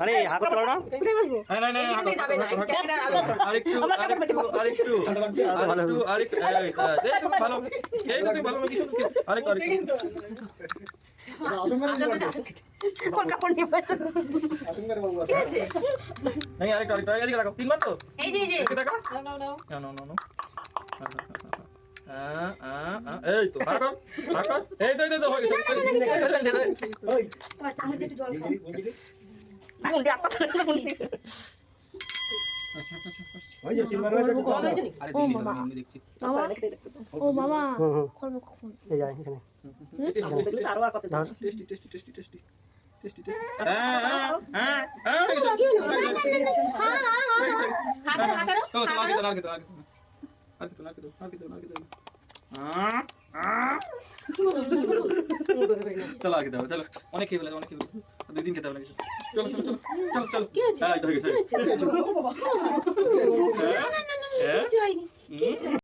আরে হাত করতে পারো না? এই তো এই তো চলো আগে দাও চলো অনেক খেয়ে ফেলে অনেক খেয়ে ফেলে 2 দিন খেতে হবে না কিছু চলো চলো চলো চলো চলো